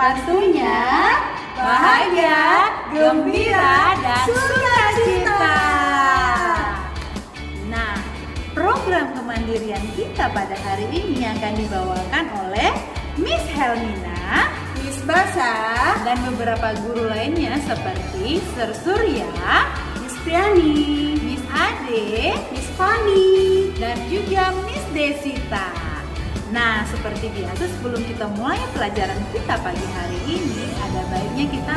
Pastinya bahagia, gembira, dan sukacita. Nah, program kemandirian kita pada hari ini akan dibawakan oleh Miss Helmina, Miss Basa, dan beberapa guru lainnya seperti Sir Surya, Miss Priani, Miss Ade, Miss Fani, dan juga Miss Desita. Nah, seperti biasa sebelum kita mulai pelajaran kita pagi hari ini, ada baiknya kita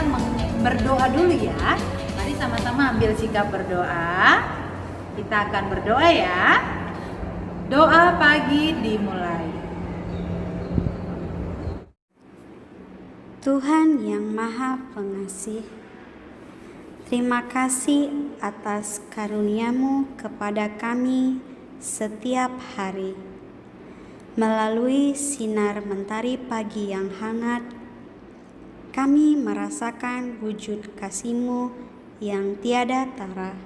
berdoa dulu ya. Mari sama-sama ambil sikap berdoa. Kita akan berdoa ya. Doa pagi dimulai. Tuhan yang Maha Pengasih, terima kasih atas karunia-Mu kepada kami setiap hari. Melalui sinar mentari pagi yang hangat, kami merasakan wujud kasih-Mu yang tiada tara,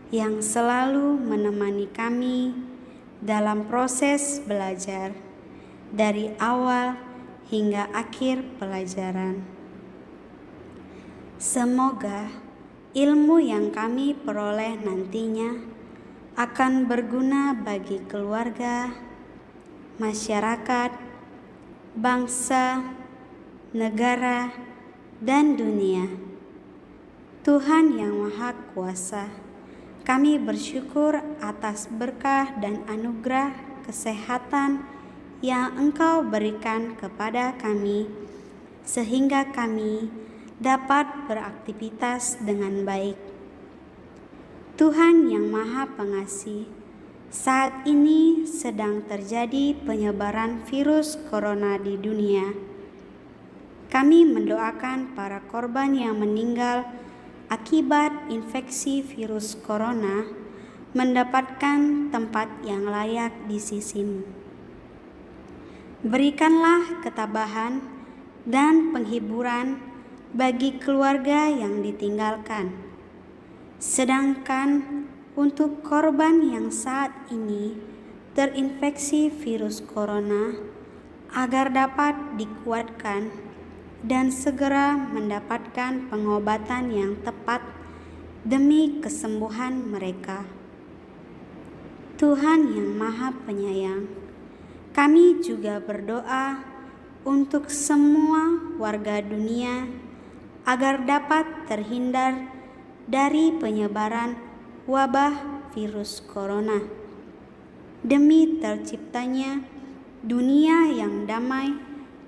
yang selalu menemani kami dalam proses belajar dari awal hingga akhir pelajaran. Semoga ilmu yang kami peroleh nantinya akan berguna bagi keluarga, masyarakat, bangsa, negara, dan dunia. Tuhan yang Maha Kuasa, kami bersyukur atas berkah dan anugerah kesehatan yang Engkau berikan kepada kami, sehingga kami dapat beraktivitas dengan baik. Tuhan yang Maha Pengasih, saat ini sedang terjadi penyebaran virus corona di dunia. Kami mendoakan para korban yang meninggal akibat infeksi virus corona mendapatkan tempat yang layak di sisi-Mu. Berikanlah ketabahan dan penghiburan bagi keluarga yang ditinggalkan. Sedangkan untuk korban yang saat ini terinfeksi virus corona, agar dapat dikuatkan dan segera mendapatkan pengobatan yang tepat demi kesembuhan mereka. Tuhan yang Maha Penyayang, kami juga berdoa untuk semua warga dunia agar dapat terhindar dari penyebaran wabah virus corona, demi terciptanya dunia yang damai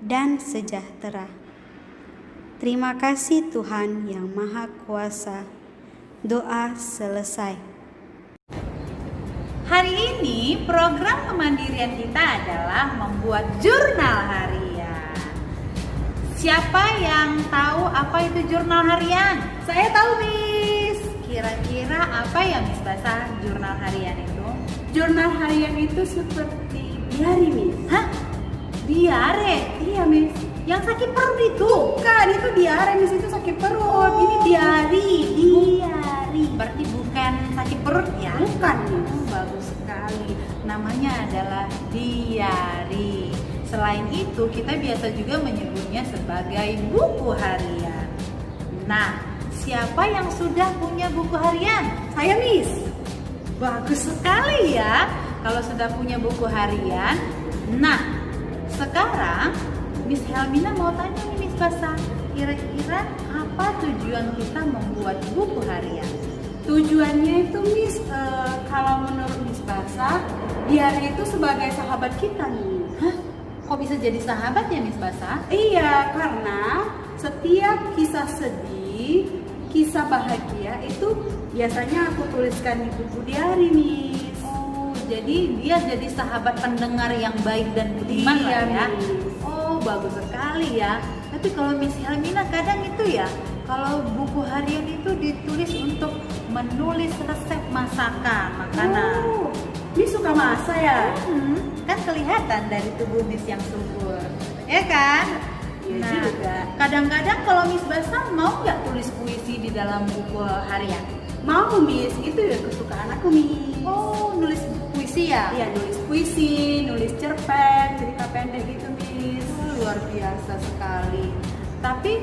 dan sejahtera. Terima kasih Tuhan yang Maha Kuasa. Doa selesai. Hari ini program kemandirian kita adalah membuat jurnal harian. Siapa yang tahu apa itu jurnal harian? Saya tahu, Miss. Kira-kira apa ya Miss Basa jurnal harian itu? Jurnal harian itu seperti diari, Miss. Hah? Diare? Iya, Miss. Yang sakit perut itu? Bukan, itu diare, Miss. Itu sakit perut. Ini diari. Berarti bukan sakit perut ya? Bukan, Miss. Bagus sekali. Namanya adalah diari. Selain itu, kita biasa juga menyebutnya sebagai buku harian. Nah, siapa yang sudah punya buku harian? Saya, Miss. Bagus sekali ya kalau sudah punya buku harian. Nah, sekarang Miss Helmina mau tanya nih Miss Basa, kira-kira apa tujuan kita membuat buku harian? Tujuannya itu, Miss, kalau menurut Miss Basa, diari itu sebagai sahabat kita nih. Hah? Kok bisa jadi sahabat ya Miss Basa? Iya, karena setiap kisah sedih, kisah bahagia itu biasanya aku tuliskan di buku diari, Miss. Oh, jadi dia jadi sahabat pendengar yang baik dan budiman lah ya. Miss. Oh, bagus sekali ya. Tapi kalau Miss Helmina kadang itu ya, kalau buku harian itu ditulis untuk menulis resep masakan, makanan. Oh, Miss suka masak ya? Kan kelihatan dari tubuh Miss yang subur, ya kan? Iya juga. Kadang-kadang kalau Miss Basa mau nggak tulis puisi di dalam buku harian? Mau, Miss, itu ya kesukaan aku, Miss. Oh, nulis puisi ya? Iya, nulis puisi, nulis cerpen, cerita pendek gitu, Miss. Oh, luar biasa sekali. Tapi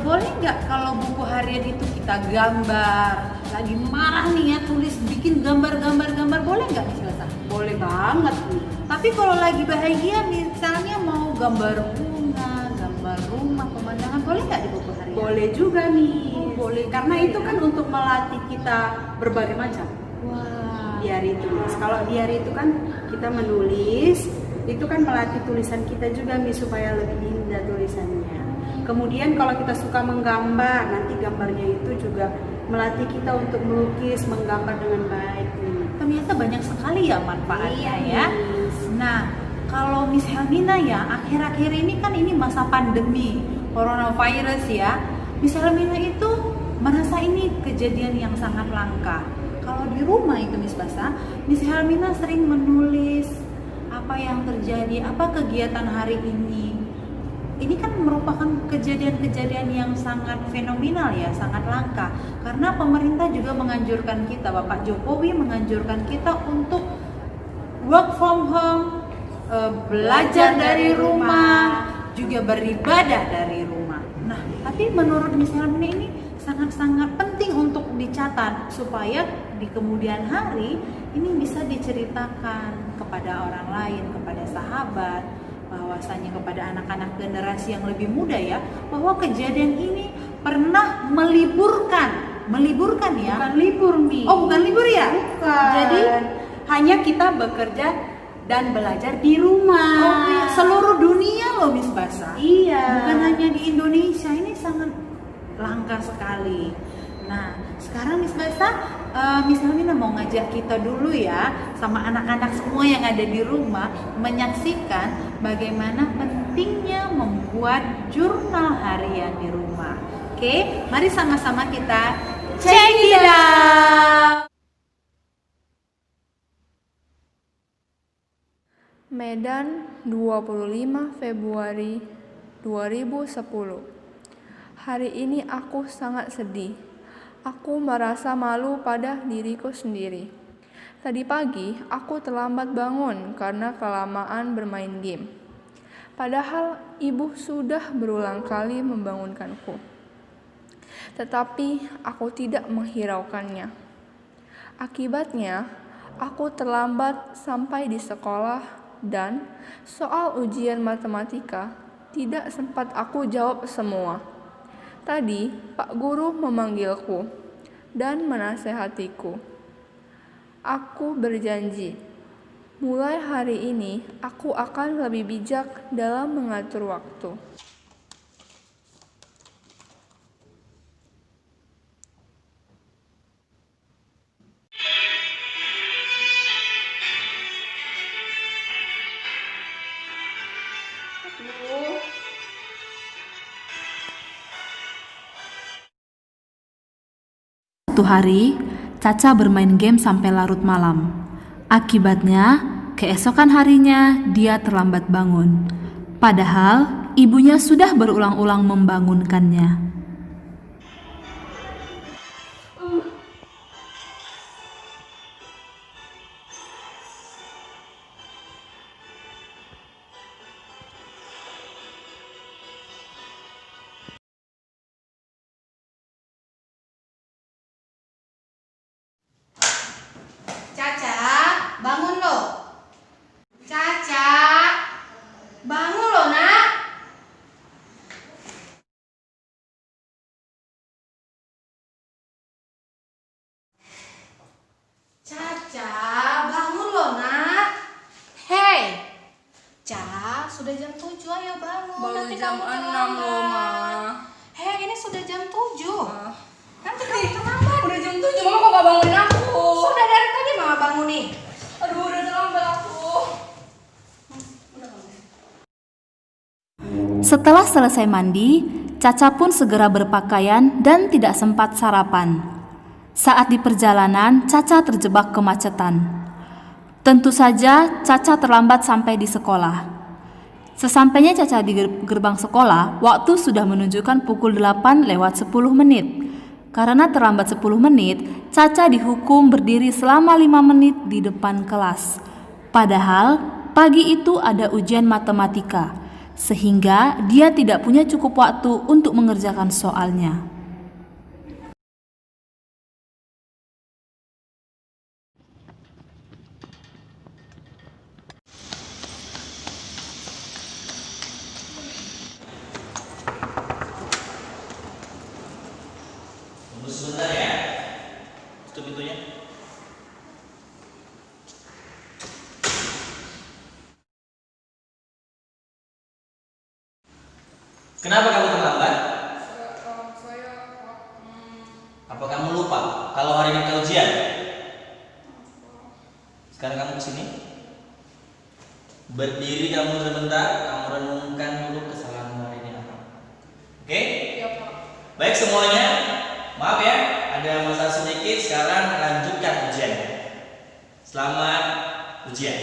boleh nggak kalau buku harian itu kita gambar? Lagi marah nih ya, tulis bikin gambar-gambar, boleh nggak misalnya? Boleh banget nih. Tapi kalau lagi bahagia misalnya mau gambar bunga, gambar rumah, pemandangan, boleh nggak di buku harian? Boleh juga nih. Boleh Karena juga itu ya. kan untuk melatih kita berbagai macam. Wah. Diary tulis. Kalau diary itu kan kita menulis, itu kan melatih tulisan kita juga nih supaya lebih indah tulisannya. Kemudian kalau kita suka menggambar, nanti gambarnya itu juga melatih kita untuk melukis, menggambar dengan baik nih. Ternyata banyak sekali ya manfaatnya Iya, ya. Miss. Nah, kalau Miss Helmina ya, akhir-akhir ini kan ini masa pandemi coronavirus ya. Miss Helmina itu merasa ini kejadian yang sangat langka. Kalau di rumah itu Miss Basa, Miss Helmina sering menulis apa yang terjadi, apa kegiatan hari ini. Ini kan merupakan kejadian-kejadian yang sangat fenomenal ya, sangat langka. Karena pemerintah juga menganjurkan kita, Bapak Jokowi menganjurkan kita untuk work from home, belajar dari rumah, juga beribadah dari rumah. Nah, tapi menurut Miss Helmina ini sangat-sangat penting untuk dicatat supaya di kemudian hari ini bisa diceritakan kepada orang lain, kepada sahabat, bahwasanya kepada anak-anak generasi yang lebih muda ya, bahwa kejadian ini pernah meliburkan ya. Bukan libur nih. Oh, bukan libur ya? Bukan. Jadi hanya kita bekerja dan belajar di rumah. oh, iya, seluruh dunia loh Miss Basa. Iya. Bukan hanya di Indonesia, ini sangat langka sekali. Nah, sekarang Miss Basa, Miss Helmina mau ngajak kita dulu ya, sama anak-anak semua yang ada di rumah, menyaksikan bagaimana pentingnya membuat jurnal harian di rumah. Oke, mari sama-sama kita check it out. Medan, 25 Februari 2010. Hari ini aku sangat sedih. Aku merasa malu pada diriku sendiri. Tadi pagi aku terlambat bangun karena kelamaan bermain game. Padahal ibu sudah berulang kali membangunkanku. Tetapi aku tidak menghiraukannya. Akibatnya, aku terlambat sampai di sekolah dan soal ujian matematika tidak sempat aku jawab semua. Tadi Pak Guru memanggilku dan menasehatiku. Aku berjanji, mulai hari ini aku akan lebih bijak dalam mengatur waktu. Suatu hari, Caca bermain game sampai larut malam. Akibatnya, keesokan harinya dia terlambat bangun. Padahal, ibunya sudah berulang-ulang membangunkannya. Caca, bangun lo. Caca, bangun lo nak. Caca, bangun lo nak. Hei, Caca, sudah jam 7, ayo bangun. Baru Nanti jam kamu 6 terlambat. loh, Ma. Hei, ini sudah jam 7. Nanti kamu terlambat. Udah jam 7, Mama kok gak bangunin aku? Sudah dari tadi mama bangunin. Aduh, udah terlambat aku. Setelah selesai mandi, Caca pun segera berpakaian dan tidak sempat sarapan. Saat di perjalanan, Caca terjebak kemacetan. Tentu saja, Caca terlambat sampai di sekolah. Sesampainya Caca di gerbang sekolah, waktu sudah menunjukkan pukul 8 lewat 10 menit. Karena terlambat 10 menit, Caca dihukum berdiri selama 5 menit di depan kelas. Padahal, pagi itu ada ujian matematika. sehingga dia tidak punya cukup waktu untuk mengerjakan soalnya. Tunggu sebentar ya. Tutup pintunya. Kenapa kamu terlambat? Apa kamu lupa kalau hari ini ada ujian? Sekarang kamu kesini. Berdiri kamu sebentar, kamu renungkan dulu kesalahan hari ini apa. Oke? Iya, Pak. Baik semuanya. Maaf ya, ada masalah sedikit. Sekarang lanjutkan ujiannya. Selamat ujian.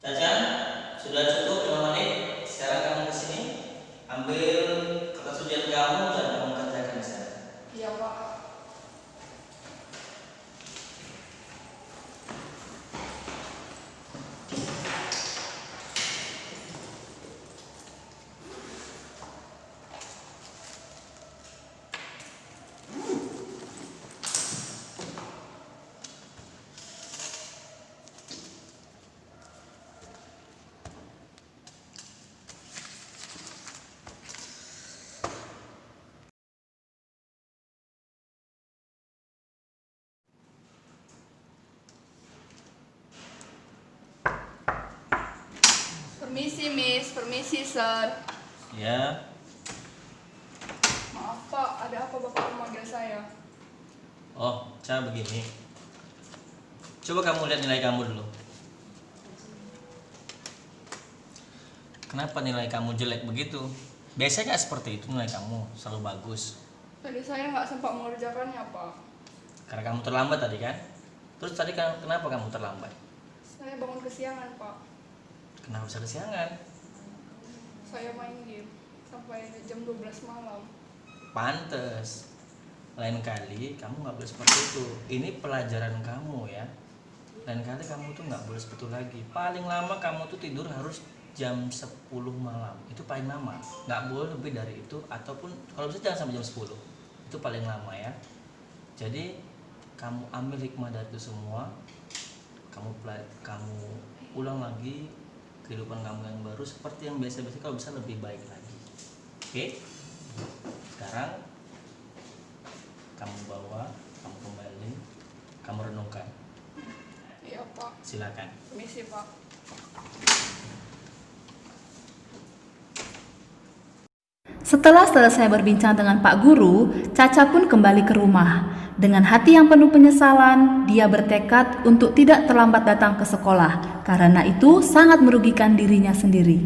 Caca, sudah cukup 5 menit. Sekarang kamu kesini, ambil kertas ujian kamu dan kamu kerjakan di sana. Iya, Pak. Permisi, Miss. Permisi, Sir. Ya, Maaf, Pak. Ada apa Bapak memanggil saya? oh, cara begini. Coba kamu lihat nilai kamu dulu. Kenapa nilai kamu jelek begitu? Biasanya nggak seperti itu, nilai kamu selalu bagus. Tadi saya nggak sempat mengerjakannya, Pak. Karena kamu terlambat tadi kan? Terus tadi kenapa kamu terlambat? Saya bangun kesiangan, Pak. Kenapa bisa kesiangan? Saya main game sampai jam 12 malam. Pantes. Lain kali kamu nggak boleh seperti itu. Ini pelajaran kamu ya. Lain kali kamu tuh nggak boleh seperti itu lagi. Paling lama kamu tuh tidur harus jam 10 malam. Itu paling lama. Nggak boleh lebih dari itu. Ataupun kalau bisa jangan sampai jam 10. Itu paling lama ya. Jadi kamu ambil hikmah dari itu semua. Kamu ulang lagi kehidupan kamu yang baru seperti yang biasa-biasa, kalau bisa lebih baik lagi. Oke? Sekarang kamu bawa, kamu kembali, kamu renungkan. Iya, Pak. Silakan. Permisi, Pak. Setelah selesai berbincang dengan Pak Guru, Caca pun kembali ke rumah. Dengan hati yang penuh penyesalan, dia bertekad untuk tidak terlambat datang ke sekolah, karena itu sangat merugikan dirinya sendiri.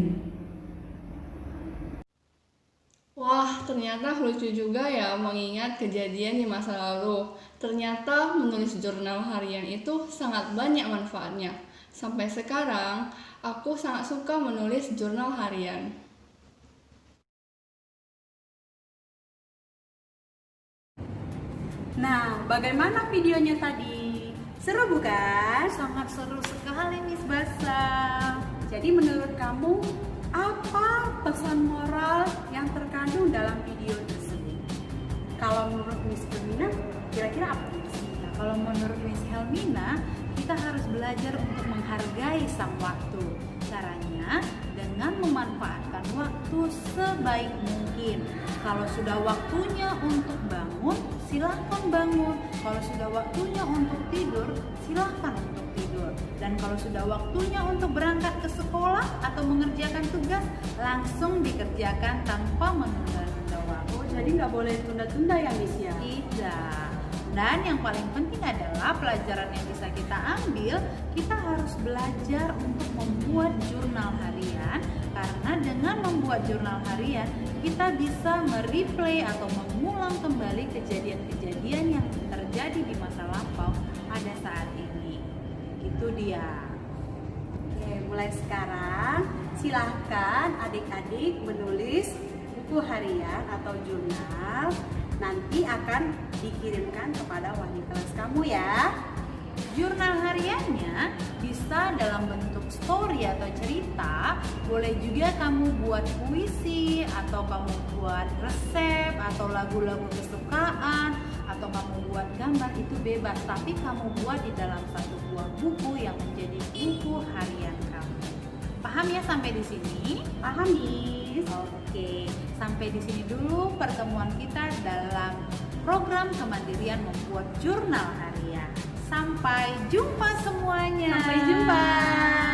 Wah, ternyata lucu juga ya mengingat kejadian di masa lalu. Ternyata menulis jurnal harian itu sangat banyak manfaatnya. Sampai sekarang, aku sangat suka menulis jurnal harian. Nah, bagaimana videonya tadi? Seru bukan? Sangat seru sekali, Miss Basa. Jadi menurut kamu apa pesan moral yang terkandung dalam video tersebut? Kalau menurut Miss Helmina, kira-kira apa? Nah, kalau menurut Miss Helmina, kita harus belajar untuk menghargai sang waktu. Caranya dengan memanfaatkan waktu sebaik mungkin. Kalau sudah waktunya untuk bangun, silahkan bangun. Kalau sudah waktunya untuk tidur, silahkan untuk tidur. Dan kalau sudah waktunya untuk berangkat ke sekolah atau mengerjakan tugas, langsung dikerjakan tanpa menunda-nunda waktu. Oh, jadi nggak boleh tunda-tunda ya, Miss ya? Tidak. Dan yang paling penting adalah pelajaran yang bisa kita ambil, kita harus belajar untuk membuat jurnal harian, karena dengan membuat jurnal harian kita bisa mereplay atau mengulang kembali kejadian-kejadian yang terjadi di masa lampau pada saat ini. Itu dia. Oke, mulai sekarang silahkan adik-adik menulis buku harian atau jurnal. Nanti akan dikirimkan kepada wali kelas kamu ya. jurnal hariannya bisa dalam bentuk story atau cerita, boleh juga kamu buat puisi, atau kamu buat resep, atau lagu-lagu kesukaan, atau kamu buat gambar, itu bebas. Tapi kamu buat di dalam satu buah buku yang menjadi buku harian kamu. Paham ya sampai di sini? Paham, Miss? Oke, sampai di sini dulu pertemuan kita dalam program kemandirian membuat jurnal harian. Sampai jumpa semuanya. Sampai jumpa.